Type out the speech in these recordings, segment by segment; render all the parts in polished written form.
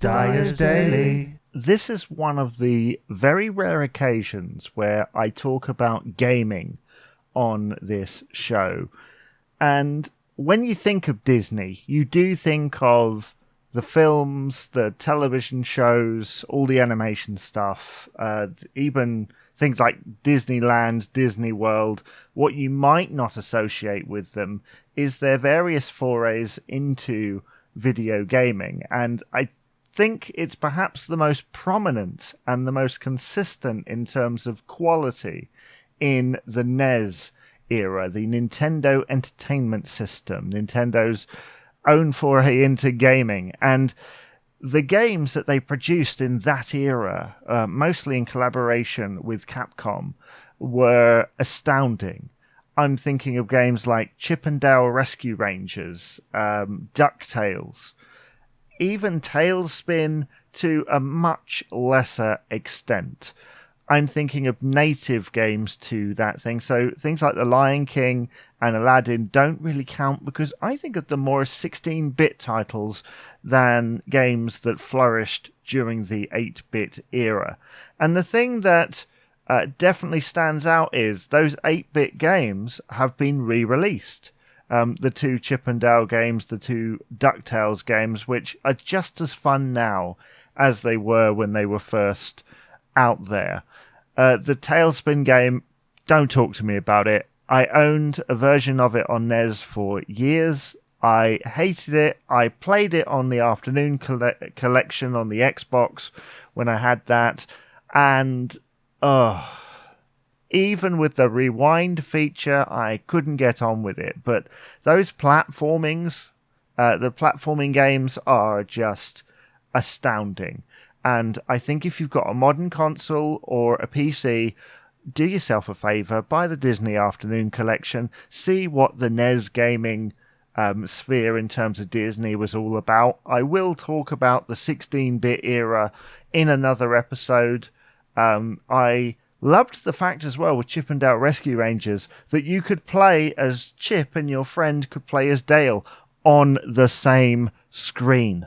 Dyer's Daily. This is one of the very rare occasions where I talk about gaming on this show. And when you think of Disney, you do think of the films, the television shows, all the animation stuff, even things like Disneyland, Disney World. What you might not associate with them is their various forays into video gaming. And I think it's perhaps the most prominent and the most consistent in terms of quality in the NES era, the Nintendo Entertainment System, Nintendo's own foray into gaming. And the games that they produced in that era, mostly in collaboration with Capcom, were astounding. I'm thinking of games like Chip and Dale Rescue Rangers, DuckTales, even Tailspin to a much lesser extent. I'm thinking of native games to that thing. So things like The Lion King and Aladdin don't really count because I think of them more as 16-bit titles than games that flourished during the 8-bit era. And the thing that definitely stands out is those 8-bit games have been re-released. The two Chip and Dale games, the two DuckTales games, which are just as fun now as they were when they were first out there. The Tailspin game, don't talk to me about it. I owned a version of it on NES for years. I hated it. I played it on the Afternoon Collection on the Xbox when I had that. And, even with the rewind feature, I couldn't get on with it. But those platforming games are just astounding. And I think if you've got a modern console or a PC, do yourself a favor, buy the Disney Afternoon Collection, see what the NES gaming sphere in terms of Disney was all about. I will talk about the 16-bit era in another episode. I loved the fact as well with Chip and Dale Rescue Rangers that you could play as Chip and your friend could play as Dale on the same screen,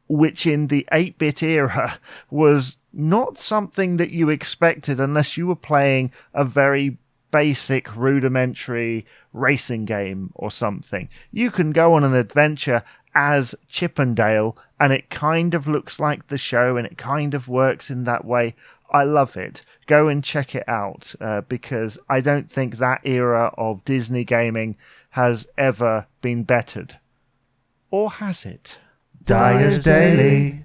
which in the 8-bit era was not something that you expected unless you were playing a very basic, rudimentary racing game or something. You can go on an adventure as Chip and Dale, and it kind of looks like the show, and it kind of works in that way. I love it. Go and check it out, because I don't think that era of Disney gaming has ever been bettered. Or has it? Dyer's Daily.